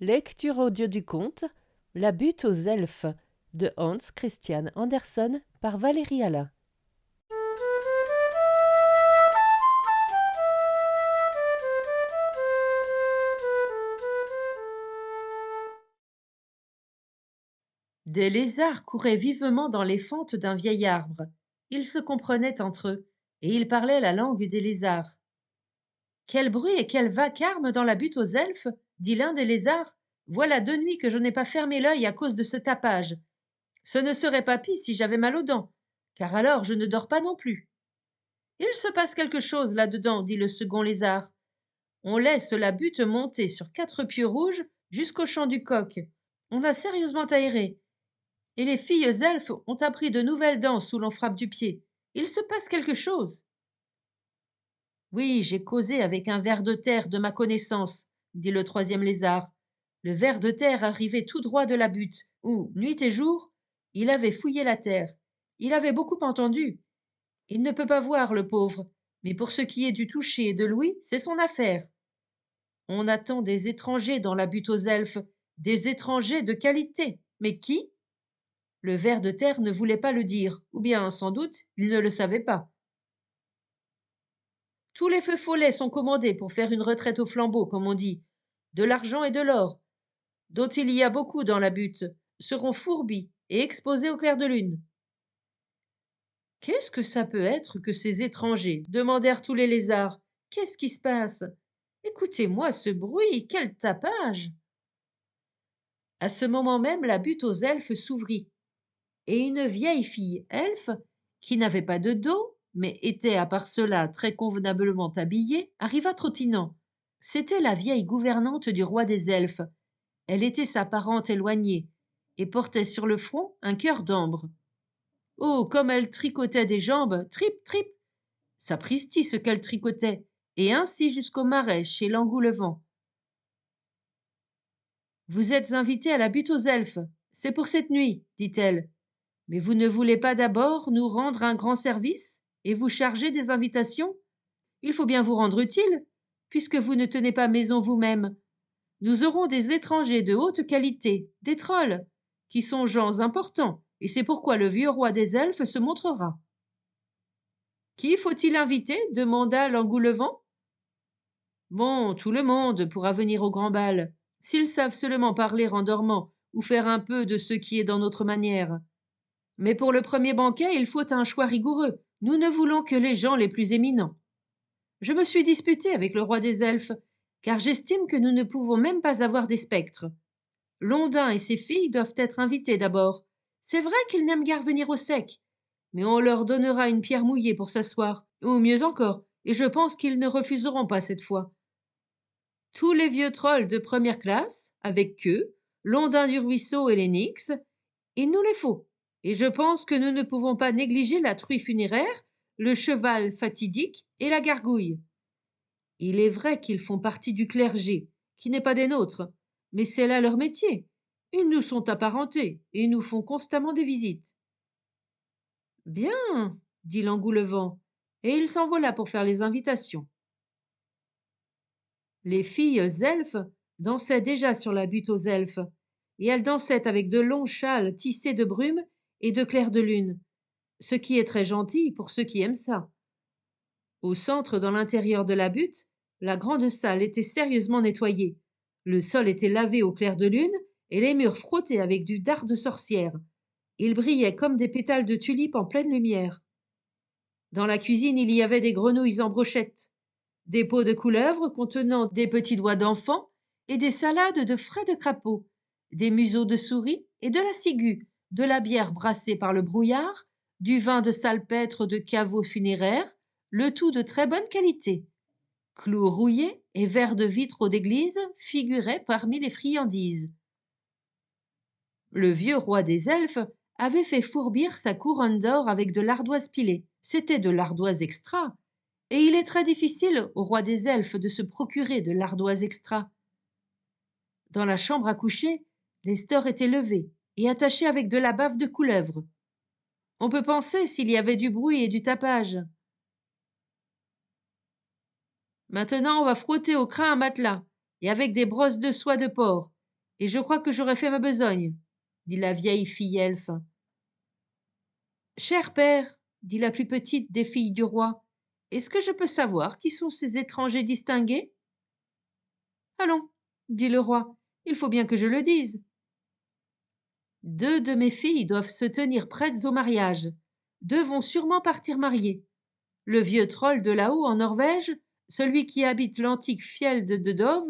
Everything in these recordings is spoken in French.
Lecture audio du conte La butte aux elfes de Hans Christian Andersen par Valérie Alain. Des lézards couraient vivement dans les fentes d'un vieil arbre. Ils se comprenaient entre eux, et ils parlaient la langue des lézards. Quel bruit et quel vacarme dans la butte aux elfes, dit l'un des lézards. Voilà 2 nuits que je n'ai pas fermé l'œil à cause de ce tapage. Ce ne serait pas pis si j'avais mal aux dents, car alors je ne dors pas non plus. Il se passe quelque chose là-dedans, dit le second lézard. On laisse la butte monter sur 4 pieux rouges jusqu'au champ du coq. On a sérieusement aéré. Et les filles elfes ont appris de nouvelles danses où l'on frappe du pied. Il se passe quelque chose. Oui, j'ai causé avec un ver de terre de ma connaissance, dit le troisième lézard. Le ver de terre arrivait tout droit de la butte, où, nuit et jour, il avait fouillé la terre. Il avait beaucoup entendu. Il ne peut pas voir, le pauvre, mais pour ce qui est du toucher et de l'ouïe, c'est son affaire. On attend des étrangers dans la butte aux elfes, des étrangers de qualité. Mais qui? Le ver de terre ne voulait pas le dire, ou bien, sans doute, il ne le savait pas. Tous les feux follets sont commandés pour faire une retraite au flambeau, comme on dit. De l'argent et de l'or, dont il y a beaucoup dans la butte, seront fourbis et exposés au clair de lune. Qu'est-ce que ça peut être que ces étrangers? Demandèrent tous les lézards. Qu'est-ce qui se passe? Écoutez-moi ce bruit, quel tapage! À ce moment même, la butte aux elfes s'ouvrit, et une vieille fille elfe, qui n'avait pas de dos, mais était à part cela très convenablement habillée, arriva trottinant. C'était la vieille gouvernante du roi des elfes. Elle était sa parente éloignée, et portait sur le front un cœur d'ambre. Oh, comme elle tricotait des jambes, trip, trip! Sapristi ce qu'elle tricotait, et ainsi jusqu'au marais chez l'Engoulevent. Vous êtes invité à la butte aux elfes, c'est pour cette nuit, dit-elle. Mais vous ne voulez pas d'abord nous rendre un grand service et vous charger des invitations? Il faut bien vous rendre utile, puisque vous ne tenez pas maison vous-même. Nous aurons des étrangers de haute qualité, des trolls, qui sont gens importants, et c'est pourquoi le vieux roi des elfes se montrera. Qui faut-il inviter? Demanda l'Engoulevent. Bon, tout le monde pourra venir au grand bal, s'ils savent seulement parler en dormant ou faire un peu de ce qui est dans notre manière. Mais pour le premier banquet, il faut un choix rigoureux. Nous ne voulons que les gens les plus éminents. Je me suis disputé avec le roi des elfes, car j'estime que nous ne pouvons même pas avoir des spectres. Londin et ses filles doivent être invités d'abord. C'est vrai qu'ils n'aiment guère venir au sec, mais on leur donnera une pierre mouillée pour s'asseoir, ou mieux encore, et je pense qu'ils ne refuseront pas cette fois. Tous les vieux trolls de première classe, avec queue, Londin du ruisseau et les nix, il nous les faut. Et je pense que nous ne pouvons pas négliger la truie funéraire, le cheval fatidique et la gargouille. Il est vrai qu'ils font partie du clergé, qui n'est pas des nôtres, mais c'est là leur métier. Ils nous sont apparentés et nous font constamment des visites. Bien, dit l'Engoulevent, et il s'envola pour faire les invitations. Les filles elfes dansaient déjà sur la butte aux elfes, et elles dansaient avec de longs châles tissés de brume et de clair de lune, ce qui est très gentil pour ceux qui aiment ça. Au centre, dans l'intérieur de la butte, la grande salle était sérieusement nettoyée. Le sol était lavé au clair de lune et les murs frottés avec du dard de sorcière. Ils brillaient comme des pétales de tulipes en pleine lumière. Dans la cuisine, il y avait des grenouilles en brochettes, des pots de couleuvres contenant des petits doigts d'enfant et des salades de frais de crapaud, des museaux de souris et de la ciguë, de la bière brassée par le brouillard, du vin de salpêtre de caveau funéraire, le tout de très bonne qualité. Clous rouillés et verres de vitraux d'église figuraient parmi les friandises. Le vieux roi des elfes avait fait fourbir sa couronne d'or avec de l'ardoise pilée. C'était de l'ardoise extra, et il est très difficile au roi des elfes de se procurer de l'ardoise extra. Dans la chambre à coucher, les stores étaient levés et attachés avec de la bave de couleuvre. On peut penser s'il y avait du bruit et du tapage. Maintenant, on va frotter au crin un matelas, et avec des brosses de soie de porc, et je crois que j'aurais fait ma besogne, dit la vieille fille elfe. Cher père, dit la plus petite des filles du roi, est-ce que je peux savoir qui sont ces étrangers distingués? Allons, dit le roi, il faut bien que je le dise. Deux de mes filles doivent se tenir prêtes au mariage. Deux vont sûrement partir mariées. Le vieux troll de là-haut en Norvège, celui qui habite l'antique field de Dove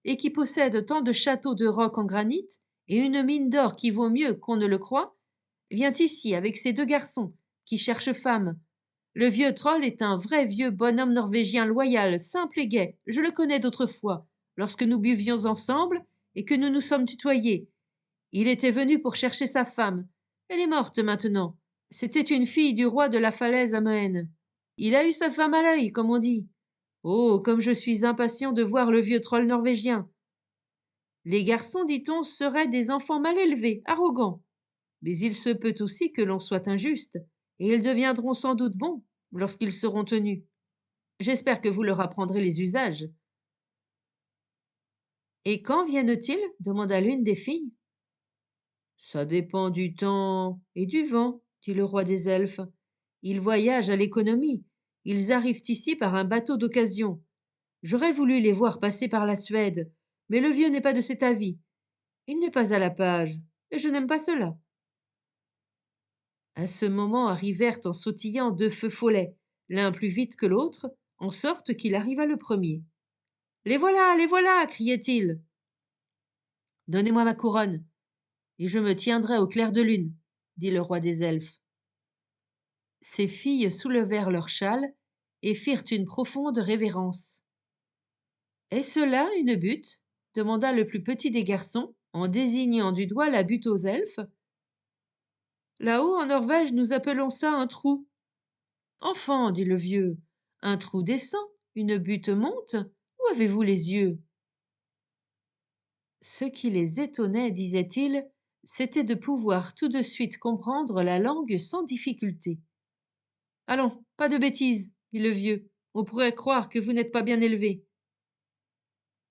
et qui possède tant de châteaux de roc en granit et une mine d'or qui vaut mieux qu'on ne le croit, vient ici avec ses deux garçons qui cherchent femme. Le vieux troll est un vrai vieux bonhomme norvégien loyal, simple et gai. Je le connais d'autrefois, lorsque nous buvions ensemble et que nous nous sommes tutoyés. Il était venu pour chercher sa femme. Elle est morte maintenant. C'était une fille du roi de la falaise à Mehen. Il a eu sa femme à l'œil, comme on dit. Oh, comme je suis impatient de voir le vieux troll norvégien. Les garçons, dit-on, seraient des enfants mal élevés, arrogants. Mais il se peut aussi que l'on soit injuste, et ils deviendront sans doute bons lorsqu'ils seront tenus. J'espère que vous leur apprendrez les usages. Et quand viennent-ils? Demanda l'une des filles. Ça dépend du temps et du vent, dit le roi des elfes. Ils voyagent à l'économie. Ils arrivent ici par un bateau d'occasion. J'aurais voulu les voir passer par la Suède, mais le vieux n'est pas de cet avis. Il n'est pas à la page, et je n'aime pas cela. À ce moment arrivèrent en sautillant deux feux follets, l'un plus vite que l'autre, en sorte qu'il arriva le premier. Les voilà, criait-il. Donnez-moi ma couronne, et je me tiendrai au clair de lune, dit le roi des elfes. Ses filles soulevèrent leurs châles et firent une profonde révérence. Est-ce là une butte? Demanda le plus petit des garçons, en désignant du doigt la butte aux elfes. Là-haut, en Norvège, nous appelons ça un trou. Enfant, dit le vieux, un trou descend, une butte monte. Où avez-vous les yeux? Ce qui les étonnait, disait-il, c'était de pouvoir tout de suite comprendre la langue sans difficulté. Allons, pas de bêtises, dit le vieux. On pourrait croire que vous n'êtes pas bien élevé.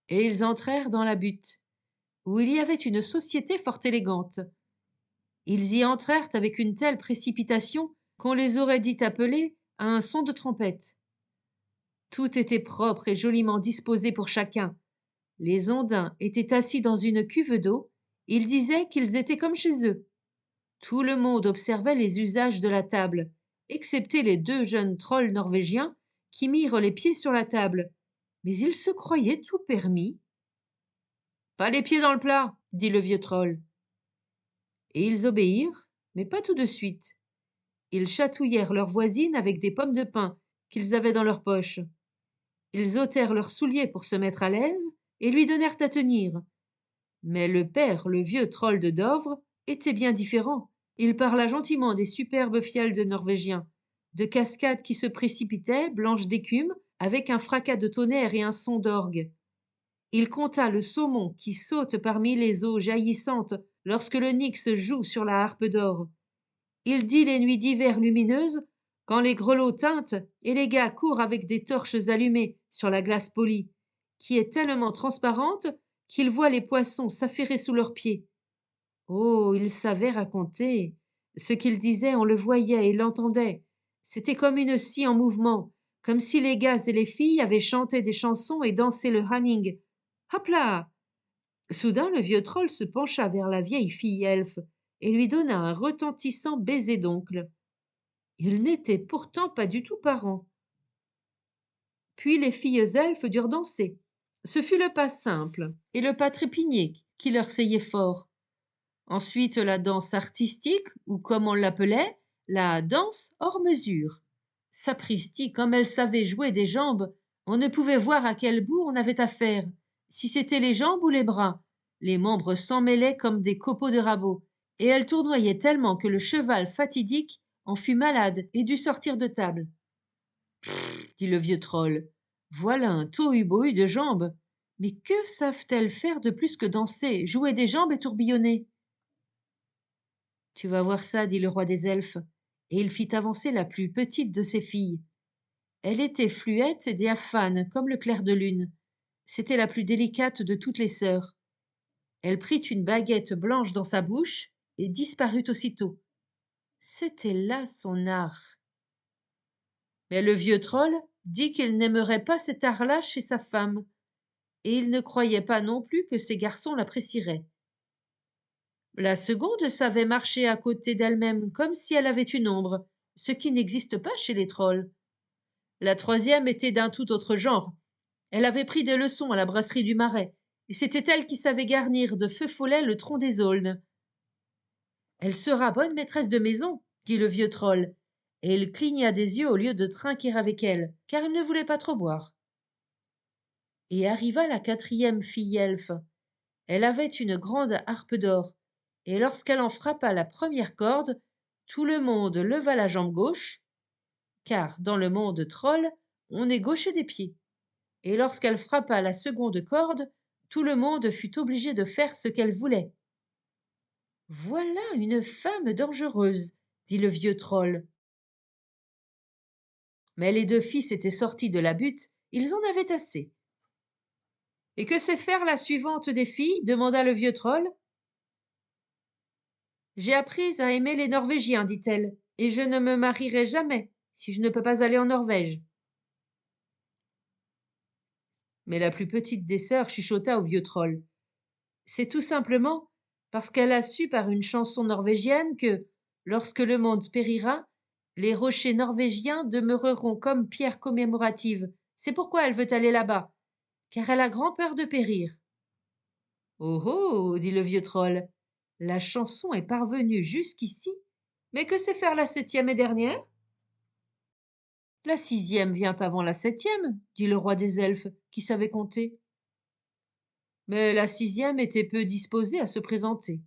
Et ils entrèrent dans la butte, où il y avait une société fort élégante. Ils y entrèrent avec une telle précipitation qu'on les aurait dit appeler à un son de trompette. Tout était propre et joliment disposé pour chacun. Les Ondins étaient assis dans une cuve d'eau. Ils disaient qu'ils étaient comme chez eux. Tout le monde observait les usages de la table, excepté les deux jeunes trolls norvégiens qui mirent les pieds sur la table. Mais ils se croyaient tout permis. Pas les pieds dans le plat, dit le vieux troll. Et ils obéirent, mais pas tout de suite. Ils chatouillèrent leur voisine avec des pommes de pin qu'ils avaient dans leurs poches. Ils ôtèrent leurs souliers pour se mettre à l'aise et lui donnèrent à tenir. Mais le père, le vieux troll de Dovre, était bien différent. Il parla gentiment des superbes fiels norvégiens, de cascades qui se précipitaient, blanches d'écume, avec un fracas de tonnerre et un son d'orgue. Il conta le saumon qui saute parmi les eaux jaillissantes lorsque le Nyx joue sur la harpe d'or. Il dit les nuits d'hiver lumineuses, quand les grelots tintent et les gars courent avec des torches allumées sur la glace polie, qui est tellement transparente qu'ils voient les poissons s'affairer sous leurs pieds. Oh, il savait raconter. Ce qu'il disait, on le voyait et l'entendait. C'était comme une scie en mouvement, comme si les gars et les filles avaient chanté des chansons et dansé le hanning. Hop là! Soudain, le vieux troll se pencha vers la vieille fille elfe et lui donna un retentissant baiser d'oncle. Ils n'étaient pourtant pas du tout parents. Puis les filles elfes durent danser. Ce fut le pas simple et le pas trépigné qui leur seyait fort. Ensuite, la danse artistique, ou comme on l'appelait, la danse hors mesure. Sapristi, comme elle savait jouer des jambes, on ne pouvait voir à quel bout on avait affaire, si c'était les jambes ou les bras. Les membres s'en mêlaient comme des copeaux de rabot, et elle tournoyait tellement que le cheval fatidique en fut malade et dut sortir de table. Dit le vieux troll, voilà un tohu-bohu de jambes. Mais que savent-elles faire de plus que danser, jouer des jambes et tourbillonner? Tu vas voir ça, dit le roi des elfes, et il fit avancer la plus petite de ses filles. Elle était fluette et diaphane comme le clair de lune. C'était la plus délicate de toutes les sœurs. Elle prit une baguette blanche dans sa bouche et disparut aussitôt. C'était là son art. Mais le vieux troll dit qu'il n'aimerait pas cet art-là chez sa femme, et il ne croyait pas non plus que ses garçons l'apprécieraient. La seconde savait marcher à côté d'elle-même comme si elle avait une ombre, ce qui n'existe pas chez les trolls. La troisième était d'un tout autre genre. Elle avait pris des leçons à la brasserie du Marais, et c'était elle qui savait garnir de feu follet le tronc des aulnes. Elle sera bonne maîtresse de maison, dit le vieux troll, et il cligna des yeux au lieu de trinquer avec elle, car il ne voulait pas trop boire. Et arriva la quatrième fille elfe. Elle avait une grande harpe d'or, et lorsqu'elle en frappa la première corde, tout le monde leva la jambe gauche, car dans le monde troll, on est gaucher des pieds. Et lorsqu'elle frappa la seconde corde, tout le monde fut obligé de faire ce qu'elle voulait. Voilà une femme dangereuse, dit le vieux troll. Mais les deux fils étaient sortis de la butte, ils en avaient assez. Et que sait faire la suivante des filles demanda le vieux troll. J'ai appris à aimer les Norvégiens, dit-elle, et je ne me marierai jamais si je ne peux pas aller en Norvège. Mais la plus petite des sœurs chuchota au vieux troll. C'est tout simplement parce qu'elle a su par une chanson norvégienne que, lorsque le monde périra, les rochers norvégiens demeureront comme pierres commémoratives. C'est pourquoi elle veut aller là-bas, car elle a grand peur de périr. Oh oh, dit le vieux troll, la chanson est parvenue jusqu'ici, mais que sait faire la septième et dernière? La sixième vient avant la septième, dit le roi des elfes, qui savait compter. Mais la sixième était peu disposée à se présenter.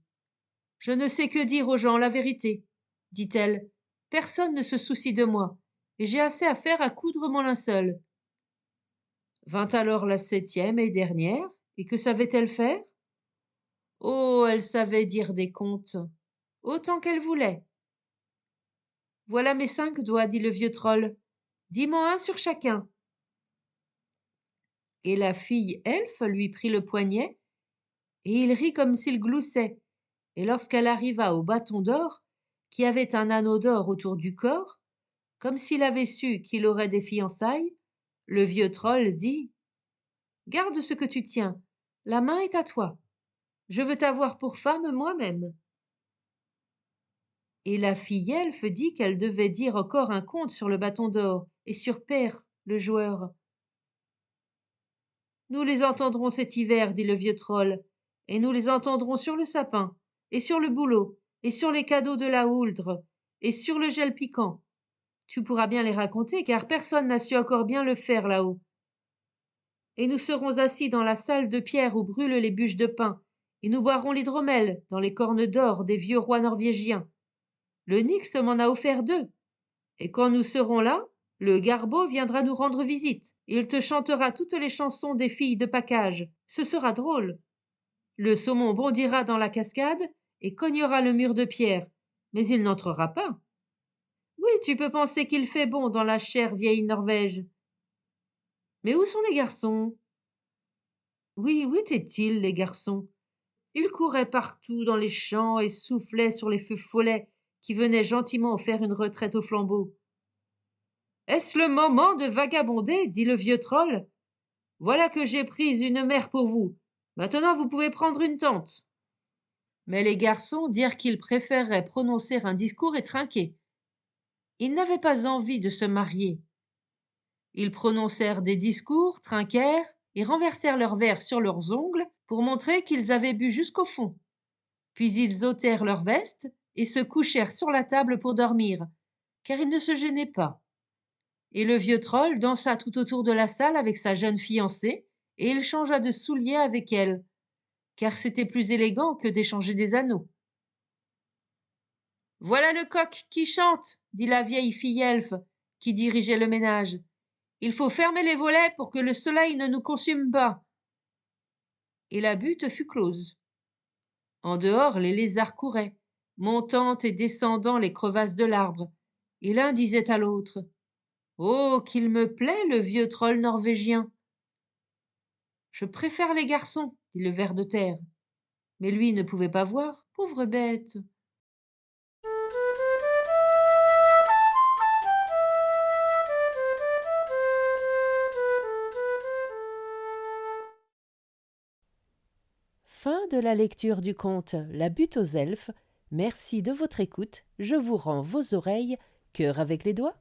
Je ne sais que dire aux gens la vérité, dit-elle. Personne ne se soucie de moi, et j'ai assez à faire à coudre mon linceul. Vint alors la septième et dernière, et que savait-elle faire? Oh, elle savait dire des contes, autant qu'elle voulait. Voilà mes 5 doigts, dit le vieux troll. Dis-moi un sur chacun. Et la fille elfe lui prit le poignet, et il rit comme s'il gloussait. Et lorsqu'elle arriva au bâton d'or, qui avait un anneau d'or autour du corps, comme s'il avait su qu'il aurait des fiançailles, le vieux troll dit « Garde ce que tu tiens, la main est à toi. Je veux t'avoir pour femme moi-même. » Et la fille elfe dit qu'elle devait dire encore un conte sur le bâton d'or et sur Père, le joueur. Nous les entendrons cet hiver, dit le vieux troll, et nous les entendrons sur le sapin, et sur le bouleau, et sur les cadeaux de la houldre, et sur le gel piquant. Tu pourras bien les raconter, car personne n'a su encore bien le faire là-haut. Et nous serons assis dans la salle de pierre où brûlent les bûches de pin, et nous boirons l'hydromel dans les cornes d'or des vieux rois norvégiens. Le Nyx m'en a offert 2, et quand nous serons là, le garbeau viendra nous rendre visite. Il te chantera toutes les chansons des filles de pacage. Ce sera drôle. Le saumon bondira dans la cascade et cognera le mur de pierre, mais il n'entrera pas. Oui, tu peux penser qu'il fait bon dans la chère vieille Norvège. Mais où sont les garçons? Oui, où étaient-ils, les garçons? Ils couraient partout dans les champs et soufflaient sur les feux follets qui venaient gentiment faire une retraite au flambeau. Est-ce le moment de vagabonder? Dit le vieux troll. Voilà que j'ai pris une mère pour vous. Maintenant, vous pouvez prendre une tente. Mais les garçons dirent qu'ils préféreraient prononcer un discours et trinquer. Ils n'avaient pas envie de se marier. Ils prononcèrent des discours, trinquèrent et renversèrent leurs verres sur leurs ongles pour montrer qu'ils avaient bu jusqu'au fond. Puis ils ôtèrent leurs vestes et se couchèrent sur la table pour dormir, car ils ne se gênaient pas. Et le vieux troll dansa tout autour de la salle avec sa jeune fiancée, et il changea de souliers avec elle, car c'était plus élégant que d'échanger des anneaux. Voilà le coq qui chante, dit la vieille fille elfe qui dirigeait le ménage. Il faut fermer les volets pour que le soleil ne nous consume pas. Et la butte fut close. En dehors, les lézards couraient, montant et descendant les crevasses de l'arbre, et l'un disait à l'autre « Oh, qu'il me plaît, le vieux troll norvégien !»« Je préfère les garçons, dit le ver de terre. Mais lui ne pouvait pas voir, pauvre bête. Fin de la lecture du conte La butte aux elfes. Merci de votre écoute. Je vous rends vos oreilles, cœur avec les doigts.